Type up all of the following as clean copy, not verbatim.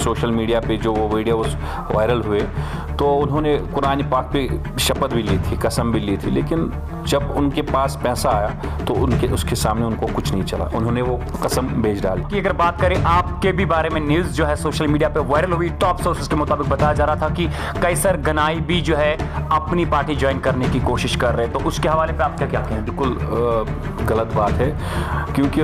Social media पे जो वो वीडियोस वायरल हुए, तो उन्होंने कुरान पाक पे शपथ भी ली थी, कसम भी ली थी, लेकिन जब उनके पास पैसा आया तो उसके सामने उनको कुछ नहीं चला, उन्होंने वो कसम बेच डाली। कि अगर बात करें आपके भी बारे में, न्यूज़ जो है सोशल मीडिया पे वायरल हुई, टॉप सोर्सेज के मुताबिक बताया जा रहा था कि कैसर गनाई भी जो है अपनी पार्टी ज्वाइन करने की कोशिश कर रहे हैं, तो उसके हवाले पे आपका क्या कहना है? बिल्कुल गलत बात है, क्योंकि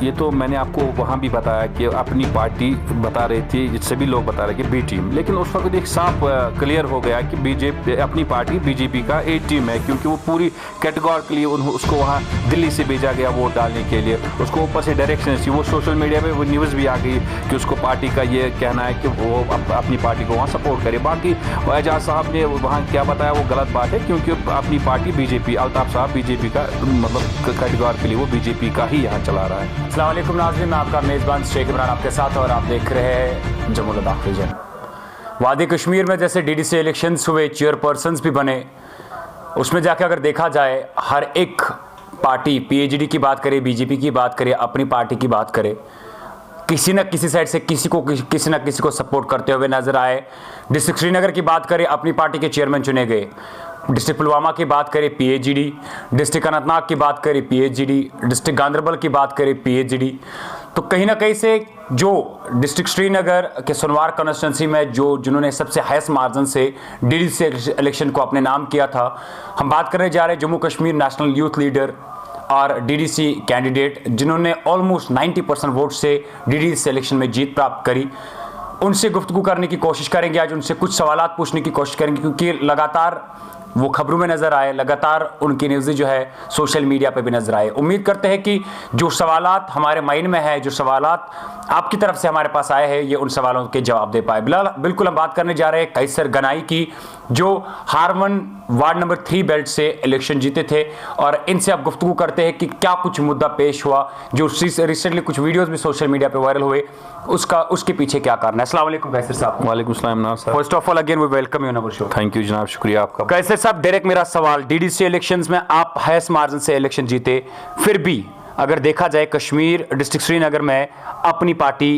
ये तो मैंने आपको वहाँ भी बताया कि अपनी पार्टी बता रही थी, सभी लोग बता रहे कि बी टीम, लेकिन उस वक्त एक साफ क्लियर हो गया कि बीजेपी अपनी पार्टी बीजेपी का ए टीम है, क्योंकि वो पूरी कैटेगोरिकली उसको वहाँ दिल्ली से भेजा गया वोट डालने के लिए, उसको ऊपर से डायरेक्शन थी, वो सोशल मीडिया में वो न्यूज़ भी आ गई कि उसको पार्टी का ये कहना है कि वो अपनी पार्टी को वहाँ सपोर्ट करे। बाकी एजाज साहब ने वहाँ क्या बताया वो गलत बात है, क्योंकि अपनी पार्टी बीजेपी, अल्ताफ साहब बीजेपी का मतलब कैटेगोरिकली वो बीजेपी का ही यहाँ चला रहा है। अस्सलाम वालेकुम नाज़रीन, मैं आपका मेज़बान शेख इमरान आपके साथ, और आप देख रहे हैं जम्मू लद्दाख रीजन। वादी कश्मीर में जैसे डीडीसी इलेक्शंस हुए, चेयरपर्सन्स भी बने, उसमें जाके अगर देखा जाए हर एक पार्टी, पीएचडी की बात करें, बीजेपी की बात करें, अपनी पार्टी की बात करें, किसी न किसी साइड से किसी न किसी को सपोर्ट करते हुए नजर आए। डिस्ट्रिक्ट श्रीनगर की बात करें, अपनी पार्टी के चेयरमैन चुने गए। डिस्ट्रिक्ट पुलवामा की बात करें, पीएचडी। डिस्ट्रिक्ट अनंतनाग की बात करें, पीएचडी। डिस्ट्रिक्ट गांदरबल की बात करें, पीएचडी। तो कहीं ना कहीं से जो डिस्ट्रिक्ट श्रीनगर के सोनवार कॉन्स्टिट्यूंसी में जिन्होंने सबसे हाईएस्ट मार्जिन से डीडीसी इलेक्शन को अपने नाम किया था, हम बात करने जा रहे हैं Jammu Kashmir national youth leader और डीडीसी कैंडिडेट, जिन्होंने ऑलमोस्ट 90% वोट से डीडीसी इलेक्शन में जीत प्राप्त करी। उनसे गुफ्तगू करने की कोशिश करेंगे आज, उनसे कुछ सवालात पूछने की कोशिश करेंगे, क्योंकि लगातार वो खबरों में नज़र आए, लगातार उनकी न्यूज़ जो है सोशल मीडिया पे भी नज़र आए। उम्मीद करते हैं कि जो सवालात हमारे माइंड में है, जो सवालात आपकी तरफ से हमारे पास आए हैं, ये उन सवालों के जवाब दे पाए। बिल्कुल हम बात करने जा रहे हैं कैसर गनाई की, जो हारमन वार्ड नंबर 3 बेल्ट से इलेक्शन जीते थे, और इनसे आप गुफ्तगू करते हैं कि क्या कुछ मुद्दा पेश हुआ, जो रिसेंटली कुछ वीडियोज़ भी सोशल मीडिया पर वायरल हुए, उसके पीछे क्या कारण है। अस्सलाम वालेकुम कैसर साहब। वालेकुम सलाम sir. First of all again we welcome you on our show. Thank you जनाब, शुक्रिया आपका। कैसर साहब, डायरेक्ट मेरा सवाल, डीडीसी इलेक्शंस में आप हाईएस्ट मार्जिन से इलेक्शन जीते, फिर भी अगर देखा जाए कश्मीर डिस्ट्रिक्ट श्रीनगर में अपनी पार्टी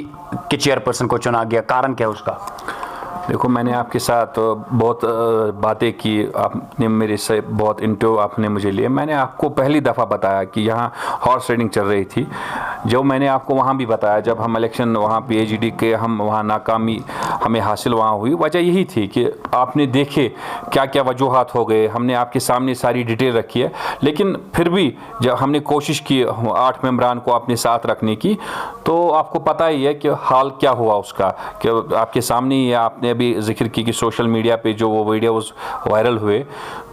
के चेयरपर्सन को चुना गया, कारण क्या है उसका? देखो, मैंने आपके साथ बहुत बातें की, आपने मेरे से बहुत इंटरव्यू आपने मुझे लिए। मैंने आपको पहली दफ़ा बताया कि यहाँ हॉर्स राइडिंग चल रही थी, जो मैंने आपको वहाँ भी बताया, जब हम इलेक्शन वहाँ पीएचडी के हम वहाँ नाकामी हमें हासिल वहाँ हुई, वजह यही थी कि आपने देखे क्या क्या वजूहात हो गए, हमने आपके सामने सारी डिटेल रखी है, लेकिन फिर भी जब हमने कोशिश की 8 मेंबरान को अपने साथ रखने की, तो आपको पता ही है कि हाल क्या हुआ उसका, कि आपके सामने ही आपने भी जिक्र की कि सोशल मीडिया पे जो वो वीडियोस वायरल हुए,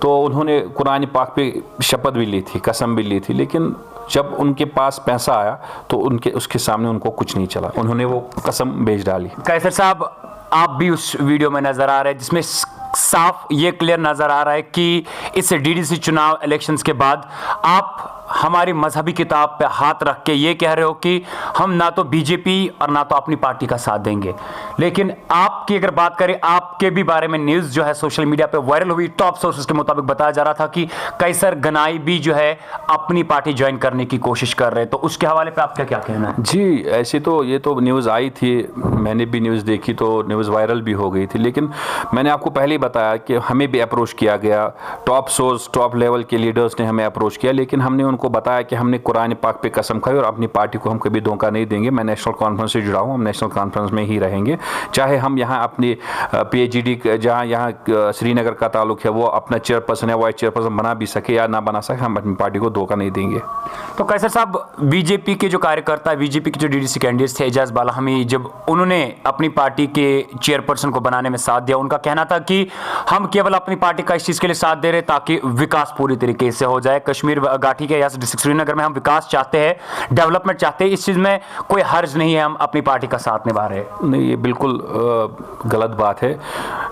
तो उन्होंने कुरान पाक पे शपथ भी ली थी, कसम भी ली थी, लेकिन जब उनके पास पैसा आया तो उसके सामने उनको कुछ नहीं चला, उन्होंने वो कसम बेच डाली। कैसर साहब, आप भी उस वीडियो में नजर आ रहे हैं जिसमें साफ ये क्लियर नजर आ रहा है कि इस डीडीसी चुनाव इलेक्शंस के बाद आप हमारी मजहबी किताब पे हाथ रख के ये कह रहे हो कि हम ना तो बीजेपी और ना तो अपनी पार्टी का साथ देंगे। लेकिन आपकी अगर बात करें, आपके भी बारे में न्यूज़ जो है सोशल मीडिया पे वायरल हुई, टॉप सोर्सेज के मुताबिक बताया जा रहा था कि कैसर गनाई भी जो है अपनी पार्टी ज्वाइन करने की कोशिश कर रहे हैं, तो उसके हवाले पे आपका क्या कहना है? जी, ऐसे तो ये तो न्यूज़ आई थी, मैंने भी न्यूज़ देखी, तो न्यूज़ वायरल भी हो गई थी, लेकिन मैंने आपको पहले ही बताया कि हमें भी अप्रोच किया गया, टॉप सोर्स, टॉप लेवल के लीडर्स ने हमें अप्रोच किया, लेकिन हमने उनको बताया कि हमने कुरान पाक पे कसम खाई और अपनी पार्टी को हम कभी धोखा नहीं देंगे। मैं नेशनल कॉन्फ्रेंस से जुड़ा हूँ, हम नेशनल कॉन्फ्रेंस में ही रहेंगे, चाहे हम यहाँ अपनी पीएचडी जहाँ यहाँ श्रीनगर का ताल्लुक है वो अपना चेयरपर्सन है, वाइस चेयरपर्सन बना भी सके या ना बना सके, हम अपनी पार्टी को धोखा नहीं देंगे। तो कैसर साहब, बीजेपी के जो कार्यकर्ता, बीजेपी के जो डीडीसी कैंडिडेट्स थे, एजाज बालाहमी, जब उन्होंने अपनी पार्टी के चेयरपर्सन को बनाने में साथ दिया, उनका कहना था कि हम केवल अपनी पार्टी का इस चीज़ के लिए साथ दे रहे ताकि विकास पूरी तरीके से हो जाए। कश्मीर घाटी के या डिस्ट्रिक्ट श्रीनगर में हम विकास चाहते हैं, डेवलपमेंट चाहते हैं, इस चीज़ में कोई हर्ज नहीं है, हम अपनी पार्टी का साथ निभा रहे हैं। नहीं, ये बिल्कुल गलत बात है,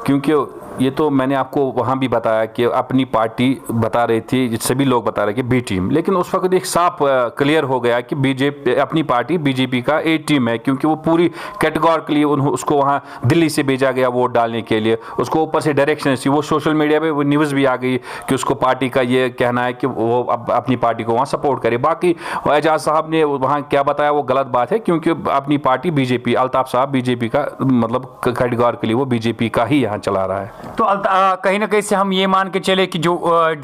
क्योंकि ये तो मैंने आपको वहाँ भी बताया कि अपनी पार्टी बता रही थी, सभी लोग बता रहे कि बी टीम, लेकिन उस वक्त एक साफ क्लियर हो गया कि बीजेपी अपनी पार्टी बीजेपी का ए टीम है, क्योंकि वो पूरी कैटेगोरिकली उसको वहाँ दिल्ली से भेजा गया वोट डालने के लिए, उसको ऊपर से डायरेक्शन थी, वो सोशल मीडिया पे वो न्यूज़ भी आ गई कि उसको पार्टी का ये कहना है कि वो अपनी पार्टी को वहाँ सपोर्ट करे। बाकी एजाज साहब ने वहाँ क्या बताया वो गलत बात है, क्योंकि अपनी पार्टी बीजेपी, अल्ताफ साहब बीजेपी का मतलब कैटेगोरिकली वो बीजेपी का ही यहाँ चला रहा है। तो कहीं ना कहीं से हम ये मान के चले कि जो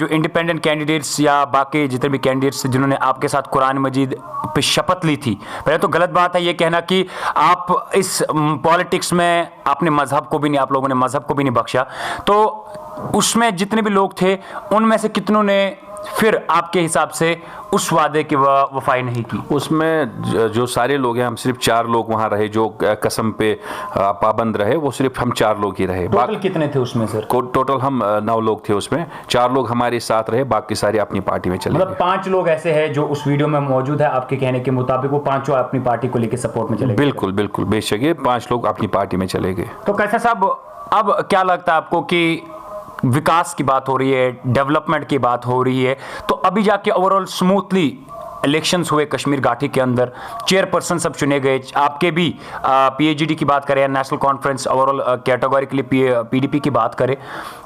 इंडिपेंडेंट कैंडिडेट्स या बाकी जितने भी कैंडिडेट्स जिन्होंने आपके साथ कुरान मजीद पे शपथ ली थी, पहले तो गलत बात है ये कहना कि आप इस पॉलिटिक्स में आपने मजहब को भी नहीं, आप लोगों ने मजहब को भी नहीं बख्शा, तो उसमें जितने भी लोग थे उनमें से कितनों ने फिर आपके हिसाब से उस वादे की वफाई नहीं की? उसमें जो सारे लोग हैं, हम सिर्फ 4 लोग वहाँ रहे जो कसम पे पाबंद रहे, वो सिर्फ हम 4 लोग ही रहे। टोटल कितने थे उसमें सर? टोटल हम 9 लोग थे, उसमें 4 लोग हमारे साथ रहे, बाकी सारे अपनी पार्टी में चले गए। मतलब 5 लोग ऐसे हैं जो उस वीडियो में मौजूद है, आपके कहने के मुताबिक वो 5 अपनी पार्टी को लेकर सपोर्ट में चले गए? बिल्कुल बिल्कुल, बेशक ये 5 लोग अपनी पार्टी में चले गए। तो कैसा साहब, अब क्या लगता है आपको कि विकास की बात हो रही है, डेवलपमेंट की बात हो रही है, तो अभी जाके ओवरऑल स्मूथली इलेक्शंस हुए कश्मीर घाटी के अंदर, चेयरपर्सन सब चुने गए, आपके भी पीएजीडी की बात करें, नेशनल कॉन्फ्रेंस ओवरऑल कैटेगरी के लिए पीडीपी की बात करें,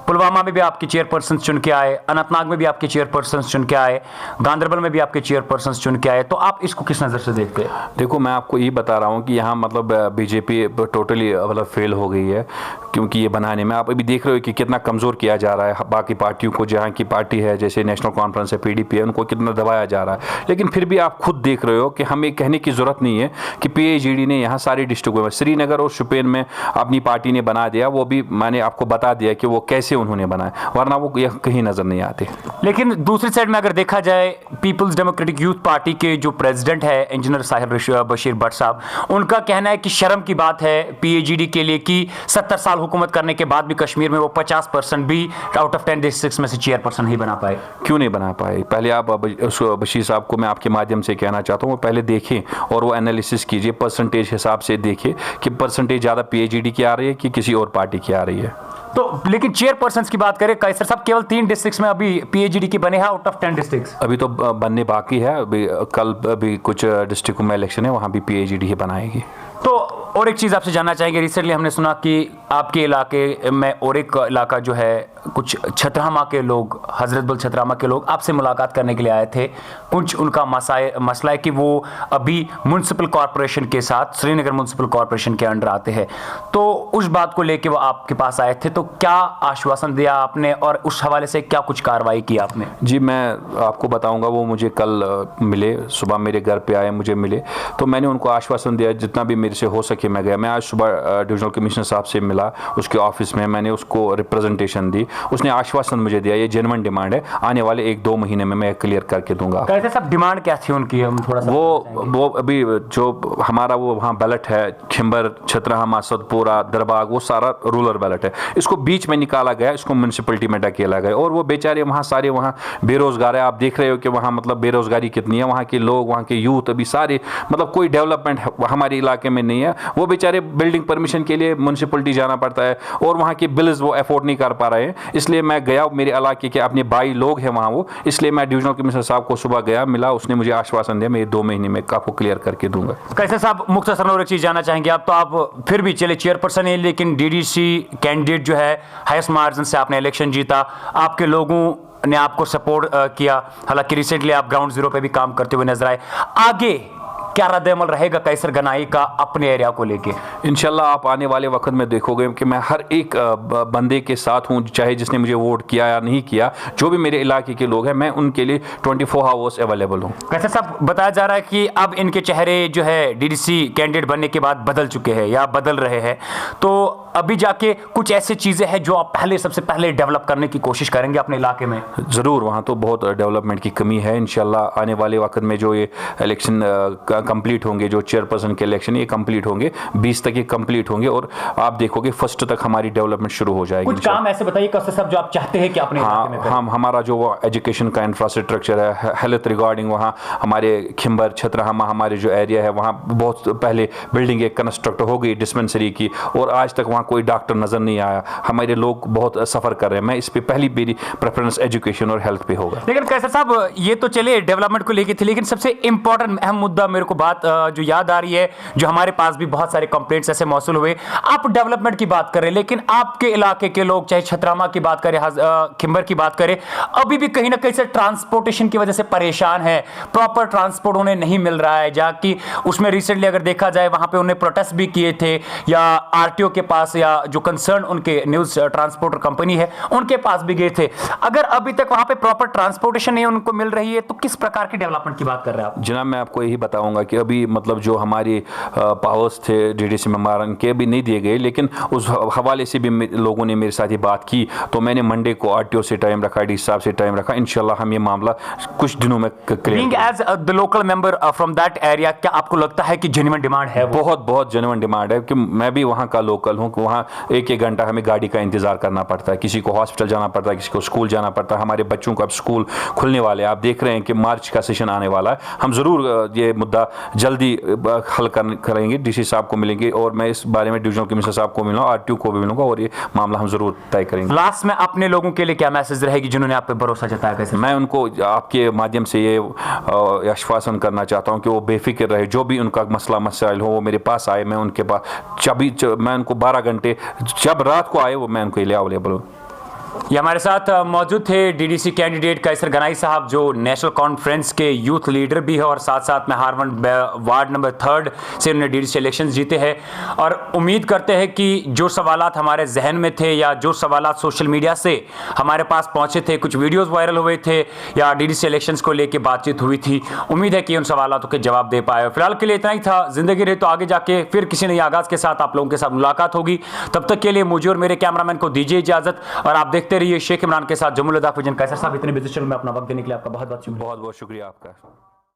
पुलवामा में भी आपके चेयरपर्सन चुन के आए, अनंतनाग में भी आपके चेयरपर्सन चुन के आए, गांधरबल में भी आपके चेयरपर्सन चुन के आए, तो आप इसको किस नज़र से देखते हैं? देखो, मैं आपको ये बता रहा हूँ कि यहाँ मतलब बीजेपी टोटली मतलब फेल हो गई है, क्योंकि ये बनाने में आप अभी देख रहे हो कि कितना कमज़ोर किया जा रहा है बाकी पार्टियों को। जहाँ की पार्टी है जैसे नेशनल कॉन्फ्रेंस है, पीडीपी है, उनको कितना दबाया जा रहा है, लेकिन फिर भी आप खुद देख रहे हो कि हमें कहने की ज़रूरत नहीं है कि पीएजीडी ने यहाँ सारी डिस्ट्रिक्टों में, श्रीनगर और शोपियान में अपनी पार्टी ने बना दिया, वो भी मैंने आपको बता दिया कि वो कैसे उन्होंने बनाया, वरना वो कहीं नज़र नहीं आते। लेकिन दूसरी साइड में अगर देखा जाए, पीपल्स डेमोक्रेटिक यूथ पार्टी के जो प्रेसिडेंट है इंजीनियर साहिर बशीर भट्ट साहब, उनका कहना है कि शर्म की बात है पीएजीडी के लिए कि 70 साल हुकूमत करने के बाद भी कश्मीर में वो 50% भी आउट ऑफ 10 डिस्ट्रिक्ट्स में से चेयरपर्सन नहीं बना पाए। क्यों नहीं बना पाए? पहले आप बशीर साहब को मैं आपके माध्यम से कहना चाहता हूँ, वो पहले देखें और वो एनालिसिस कीजिए, परसेंटेज हिसाब से देखिए कि परसेंटेज ज़्यादा पीएजीडी की आ रही है कि किसी और पार्टी की आ रही है। तो लेकिन चेयरपर्सन की बात करें, कैसर साहब केवल 3 डिस्ट्रिक्ट्स में अभी पीएजीडी के बने हैं आउट ऑफ 10 डिस्ट्रिक्ट्स। अभी तो बनने बाकी है, अभी कल अभी कुछ डिस्ट्रिक्ट में इलेक्शन है, वहाँ भी पीएजीडी ही बनाएगी। तो और एक चीज़ आपसे जानना चाहेंगे, रिसेंटली हमने सुना कि आपके इलाके में और एक इलाका जो है, कुछ छतरामा के लोग, हजरतबल छतरामा के लोग आपसे मुलाकात करने के लिए आए थे। कुछ उनका मसला है कि वो अभी म्यूनसिपल कॉरपोरेशन के साथ, श्रीनगर म्यूनसिपल कॉरपोरेशन के अंडर आते हैं, तो उस बात को लेके वो आपके पास आए थे, तो क्या आश्वासन दिया आपने और उस हवाले से क्या कुछ कार्रवाई की आपने? जी, मैं आपको बताऊंगा। वो मुझे कल मिले, सुबह मेरे घर पे आए, मुझे मिले, तो मैंने उनको आश्वासन दिया जितना भी मेरे से हो सके मैं गया। मैं आज सुबह डिविजनल कमिश्नर साहब से मिला उसके ऑफिस में, मैंने उसको रिप्रेजेंटेशन दी, उसने आश्वासन मुझे दिया ये जेन्युइन डिमांड है, आने वाले 1-2 महीने में मैं क्लियर करके दूंगा। कैसे सब डिमांड क्या थी उनकी, हम थोड़ा सा वो अभी जो हमारा वो वहाँ बैलेट है, खिंबर, छतरहमा, सतपुरा, दरबाग, वो सारा रूरल बैलेट है, इसको बीच में निकाला गया, इसको म्यूनसिपलिटी में ढकेला गया, और वो बेचारे वहाँ सारे वहाँ बेरोजगार है। आप देख रहे हो कि वहाँ मतलब बेरोजगारी कितनी है, वहाँ के लोग, वहाँ के यूथ अभी सारे मतलब कोई डेवलपमेंट हमारे इलाके में नहीं है। वो बेचारे बिल्डिंग परमिशन के लिए म्यूनसिपलिटी जाना पड़ता है और वहाँ के बिल्स वो अफोर्ड नहीं कर पा रहे हैं। इसलिए मैं गया, मेरे इलाके के अपने भाई लोग हैं वहाँ वो, इसलिए मैं डिविजनल कमिश्नर साहब को सुबह गया, मिला, उसने मुझे आश्वासन दिया मैं 2 महीने में आपको क्लियर करके दूंगा। कैसे साहब, मुख्तसर और एक चीज़ जानना चाहेंगे आप, तो आप फिर भी चले चेयरपर्सन है, लेकिन डीडीसी कैंडिडेट जो है हाईएस्ट मार्जिन से आपने इलेक्शन जीता, आपके लोगों ने आपको सपोर्ट किया, हालांकि रिसेंटली आप ग्राउंड जीरो पे भी काम करते हुए नजर आए। आगे क्या रद्द-ए-अमल रहेगा कैसर गनाई का अपने एरिया को लेके? इंशाल्लाह आप आने वाले वक्त में देखोगे कि मैं हर एक बंदे के साथ हूँ, चाहे जिसने मुझे वोट किया या नहीं किया, जो भी मेरे इलाके के लोग हैं, मैं उनके लिए 24 आवर्स अवेलेबल हूँ। कैसे साहब, बताया जा रहा है कि अब इनके चेहरे जो है डीडीसी कैंडिडेट बनने के बाद बदल चुके हैं या बदल रहे हैं, तो अभी जाके कुछ ऐसी चीज़ें हैं जो आप सबसे पहले डेवलप करने की कोशिश करेंगे अपने इलाके में? ज़रूर, वहाँ तो बहुत डेवलपमेंट की कमी है। इंशाल्लाह आने वाले वक्त में जो ये इलेक्शन कंप्लीट होंगे, जो चेयरपर्सन के इलेक्शन ये कंप्लीट होंगे, 20 तक ये कंप्लीट होंगे, और आप देखोगे फर्स्ट तक हमारी डेवलपमेंट शुरू हो जाएगी। कुछ काम ऐसे बताइए कैसे सब जो आप चाहते हैं कि अपने इलाके में करें? हमारा जो एजुकेशन का इंफ्रास्ट्रक्चर है, हेल्थ रिगार्डिंग, वहाँ हमारे खिंबर, छतरहमा हमारे जो एरिया है, वहाँ बहुत पहले बिल्डिंग एक कंस्ट्रक्ट हो गई डिस्पेंसरी की, और आज तक वहाँ वहाँ कोई डॉक्टर नज़र नहीं आया, हमारे लोग बहुत सफ़र कर रहे हैं। मैं इस पे पहली मेरी प्रेफरेंस एजुकेशन और हेल्थ पे होगा। लेकिन कैसर साहब, ये तो चले डेवलपमेंट को लेके थी, लेकिन सबसे इंपॉर्टेंट अहम मुद्दा मेरे को बात जो याद आ रही है, जो हमारे पास भी बहुत सारे कंप्लेंट्स ऐसे मौसूल हुए। आप डेवलपमेंट की बात करें, लेकिन आपके इलाके के लोग, चाहे छतरामा की बात करें, खिंबर की बात करें, अभी भी कहीं ना कहीं से ट्रांसपोर्टेशन की वजह से परेशान है। प्रॉपर ट्रांसपोर्ट उन्हें नहीं मिल रहा है, जबकि उसमें रिसेंटली अगर देखा जाए वहां पे उन्हें प्रोटेस्ट भी किए थे, या आरटीओ के पास, या जो कंसर्न उनके न्यूज ट्रांसपोर्टर कंपनी है उनके पास भी गए थे। अगर अभी तक वहां पे प्रॉपर ट्रांसपोर्टेशन नहीं उनको मिल रही है, तो किस प्रकार की डेवलपमेंट की बात कर रहे हैं आप? जनाब, मैं आपको यही बताऊंगा कि अभी मतलब जो हमारे पावर्स थे डीडीसी मेंबर के भी नहीं दिए गए, लेकिन उस हवाले से भी लोगों ने मेरे साथ ये बात की, तो मैंने मंडे को आरटीओ से टाइम रखा, डी साहब से टाइम रखा। इंशाल्लाह हम ये मामला कुछ दिनों में clear. As the local member from that area, क्या आपको लगता है कि जेन्युइन डिमांड है? बहुत जेन्युइन डिमांड है, कि मैं भी वहाँ का लोकल हूँ। वहाँ एक घंटा हमें गाड़ी का इंतजार करना पड़ता है, किसी को हॉस्पिटल जाना पड़ता है, किसी को स्कूल जाना पड़ता है। हमारे बच्चों को अब स्कूल खुलने वाले हैं, आप देख रहे हैं कि मार्च का सेशन आने वाला है। हम ज़रूर ये मुद्दा जल्दी हल करेंगे, डीसी साहब को मिलेंगे, और मैं इस बारे में डिविजनल कमिश्नर साहब को मिलूंगा, आरटीओ को भी मिलूंगा, और ये मामला हम ज़रूर तय करेंगे। लास्ट में अपने लोगों के लिए क्या मैसेज रहेगी जिन्होंने आप पे भरोसा जताया? कैसे मैं उनको आपके माध्यम से ये आश्वासन करना चाहता हूँ कि वो बेफिक्र रहे, जो भी उनका मसला मसाइल हो वो मेरे पास आए। मैं उनके पास मैं उनको 12 घंटे, जब रात को आए वो मैं उनके लिए अवेलेबल हूँ। ये हमारे साथ मौजूद थे डीडीसी कैंडिडेट कैसर गनाई साहब, जो नेशनल कॉन्फ्रेंस के यूथ लीडर भी है, और साथ साथ में हारवंड वार्ड नंबर 3 से उन्होंने डीडीसी इलेक्शन जीते हैं। और उम्मीद करते हैं कि जो सवालात हमारे जहन में थे, या जो सवालात सोशल मीडिया से हमारे पास पहुंचे थे, कुछ वीडियोस वायरल हुए थे, या डीडीसी इलेक्शंस को लेकर बातचीत हुई थी, उम्मीद है कि उन सवालों के जवाब दे पाए। फिलहाल के लिए इतना ही था। जिंदगी रहे तो आगे जाके फिर किसी नए आगाज के साथ आप लोगों के साथ मुलाकात होगी। तब तक के लिए मुझे और मेरे कैमरामैन को दीजिए इजाजत, और आप देखते रहिए शेख इमरान के साथ जमुल लद्दाख विजन। कैसर साहब, इतने बिजी शेड्यूल में अपना वक्त देने के लिए आपका बहुत बहुत शुक्रिया। बहुत बहुत शुक्रिया आपका।